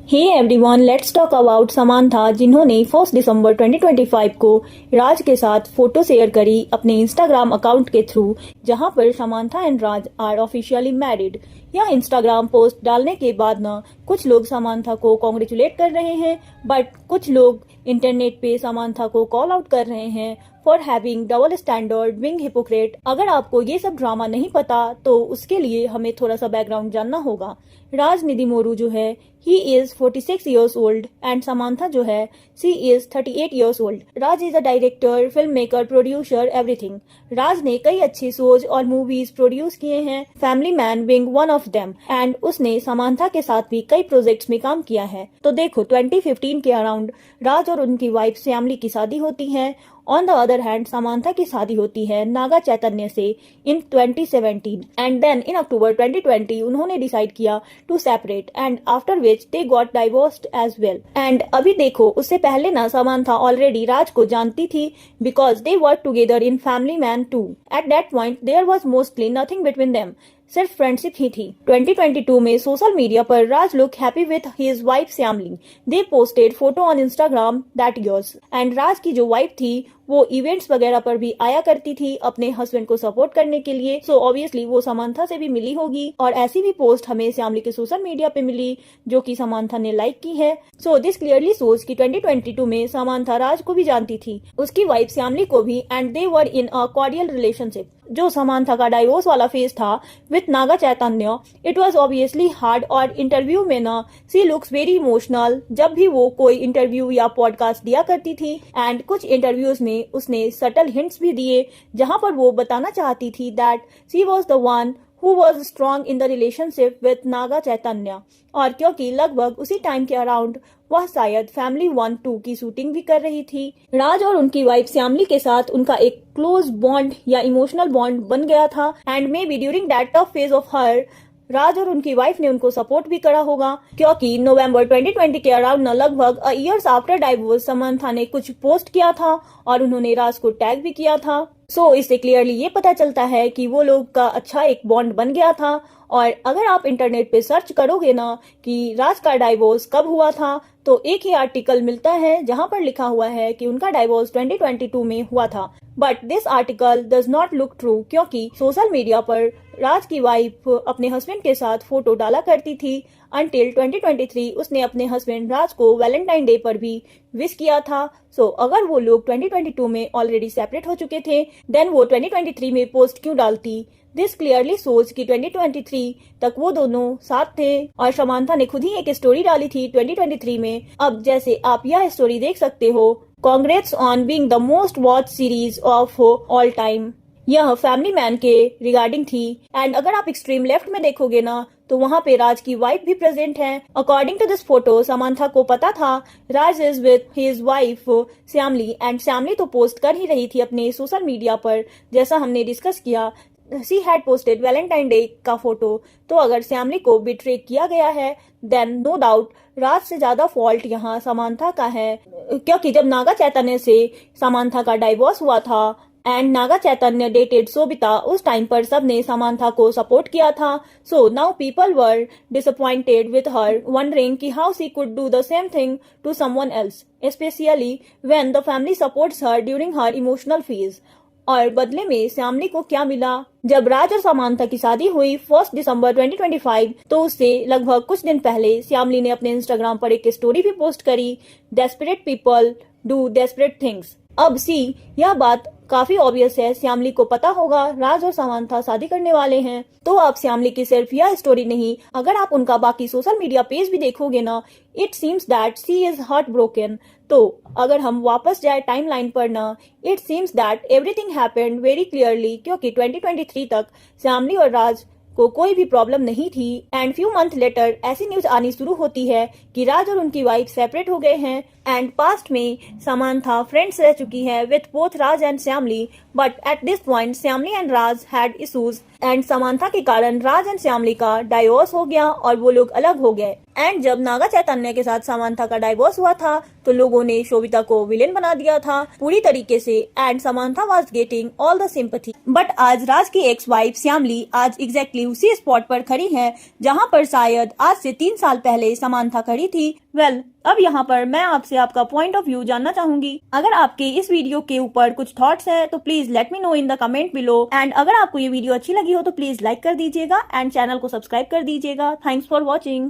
Hey everyone, let's talk about Samantha, जिन्होंने 1 दिसंबर 2025 को राज के साथ फोटो शेयर करी अपने इंस्टाग्राम अकाउंट के थ्रू, जहां पर Samantha and Raj are officially married. यह इंस्टाग्राम पोस्ट डालने के बाद न कुछ लोग समांथा को कॉन्ग्रेचुलेट कर रहे हैं, बट कुछ लोग इंटरनेट पे समांथा को कॉल आउट कर रहे हैं for having double standard, being hypocrite. अगर आपको ये सब ड्रामा नहीं पता तो उसके लिए हमें थोड़ा सा बैकग्राउंड जानना होगा। राज निधिमोरू जो है he is 46 years old and Samantha जो है she is 38 years old. Raj is a director, filmmaker, producer, everything. राज ने कई अच्छी शोज और मूवीज प्रोड्यूस किए हैं, family man being one of them, and उसने समांथा के साथ भी कई प्रोजेक्ट्स में काम किया है। तो देखो 2015 के अराउंड राज और उनकी वाइफ श्यामली की शादी होती है। On the other hand Samantha की शादी होती है नागा चैतन्य से इन 2017 एंड देन इन अक्टूबर 2020 उन्होंने डिसाइड किया to separate and after which they got divorced as well. And अभी देखो, उससे पहले ना समांथा ऑलरेडी राज को जानती थी because they work together in family man 2। At that point there was mostly nothing between them, सिर्फ फ्रेंडशिप ही थी। 2022 में सोशल मीडिया पर Raj look happy with his wife Shyamali. They posted photo on Instagram that years. And Raj की जो wife थी वो events वगैरह पर भी आया करती थी अपने हस्बैंड को सपोर्ट करने के लिए। सो ऑब्वियसली वो समांथा से भी मिली होगी और ऐसी भी पोस्ट हमें श्यामली के सोशल मीडिया पे मिली जो कि समांथा ने लाइक की है। सो दिस क्लियरली शोज कि 2022 में समांथा राज को भी जानती थी, उसकी वाइफ श्यामली को भी, and they were in a cordial relationship. जो समांथा का डाइवोर्स वाला फेज था with Naga Chaitanya, it was obviously hard. और इंटरव्यू में ना सी लुक्स वेरी इमोशनल जब भी वो कोई इंटरव्यू या पॉडकास्ट दिया करती थी, एंड कुछ इंटरव्यूज में उसने सटल हिंट्स भी दिए जहां पर वो बताना चाहती थी that she was the one who was strong in the relationship with Naga Chaitanya. और क्योंकि लगभग उसी टाइम के अराउंड वह शायद फैमिली 1-2 की शूटिंग भी कर रही थी। राज और उनकी वाइफ श्यामली के साथ उनका एक क्लोज बॉन्ड या इमोशनल बॉन्ड बन गया था, and maybe during that tough phase of her Raj और उनकी वाइफ ने उनको सपोर्ट भी करा होगा, क्योंकि नवंबर 2020 के अराउंड लगभग इयर्स आफ्टर डाइवोर्स समांथा ने कुछ पोस्ट किया था और उन्होंने राज को टैग भी किया था। सो इससे क्लियरली ये पता चलता है कि वो लोग का अच्छा एक बॉन्ड बन गया था। और अगर आप इंटरनेट पे सर्च करोगे ना कि राज का डाइवोर्स कब हुआ था, तो एक ही आर्टिकल मिलता है जहां पर लिखा हुआ है कि उनका डाइवोर्स 2022 में हुआ था। But this article does not look true, क्योंकि सोशल मीडिया पर राज की वाइफ अपने हस्बैंड के साथ फोटो डाला करती थी अंटिल 2023 उसने अपने हस्बैंड राज को वैलेंटाइन डे पर भी विश किया था। सो अगर वो लोग 2022 में ऑलरेडी सेपरेट हो चुके थे, देन वो 2023 में पोस्ट क्यों डालती? दिस क्लियरली सोच कि 2023 तक वो दोनों साथ थे। और समांथा ने खुद ही एक स्टोरी डाली थी 2023 में। अब जैसे आप यह स्टोरी देख सकते हो, congrats on being the most watch series of all time. यह फैमिली मैन के रिगार्डिंग थी। एंड अगर आप एक्सट्रीम लेफ्ट में देखोगे ना तो वहाँ पे राज की वाइफ भी प्रेजेंट है। According to this photo Samantha को पता था Raj is with his wife Shyamali, and Shyamali तो पोस्ट कर ही रही थी अपने सोशल मीडिया पर, जैसा हमने डिस्कस किया। She had posted Valentine day का फोटो। तो अगर श्यामली को बिट्रे किया गया है देन नो डाउट राज से ज्यादा फॉल्ट यहाँ समांथा का है, क्योंकि जब नागा चैतन्य से समांथा का डाइवोर्स हुआ था एंड नागा चैतन्य डेटेड सोबिता, उस टाइम पर सबने समांथा को सपोर्ट किया था। So now people were disappointed with her, wondering कि how she could do the same thing to someone else, specially when the family supports her during her emotional phase. और बदले में श्यामली को क्या मिला? जब राज और समांथा की शादी हुई 1 दिसंबर 2025, तो उससे लगभग कुछ दिन पहले श्यामली ने अपने इंस्टाग्राम पर एक स्टोरी भी पोस्ट करी, desperate people do desperate things. अब सी यह बात काफी ऑब्वियस है, श्यामली को पता होगा राज और समांथा शादी करने वाले हैं। तो अब श्यामली की सिर्फ यह स्टोरी नहीं, अगर आप उनका बाकी सोशल मीडिया पेज भी देखोगे ना, it seems that she is heart broken. तो अगर हम वापस जाए टाइमलाइन पर ना, it seems that everything happened very clearly, क्योंकि 2023 तक श्यामली और राज को कोई भी प्रॉब्लम नहीं थी। एंड फ्यू मंथ लेटर ऐसी न्यूज आनी शुरू होती है कि राज और उनकी वाइफ सेपरेट हो गए हैं। एंड पास्ट में समांथा फ्रेंड्स रह चुकी है with both Raj and Shyamli, But at this point, Shyamli and Raj had issues and Samantha के कारण राज एंड श्यामली का डाइवोर्स हो गया और वो लोग अलग हो गए। एंड जब नागा चैतन्य के साथ समांथा का डाइवोर्स हुआ था तो लोगों ने शोभिता को विलेन बना दिया था पूरी तरीके से and Samantha was getting all the sympathy. But आज राज की एक्स वाइफ श्यामली आज एग्जैक्टली उसी स्पॉट पर खड़ी है जहाँ पर शायद आज से 3 साल पहले समांथा खड़ी थी। वेल, अब यहाँ पर मैं आपसे आपका पॉइंट ऑफ व्यू जानना चाहूंगी। अगर आपके इस वीडियो के ऊपर कुछ थॉट्स है तो please let me know in the comment below. And अगर आपको ये वीडियो अच्छी लगी हो तो प्लीज लाइक कर दीजिएगा एंड चैनल को सब्सक्राइब कर दीजिएगा। Thanks for watching.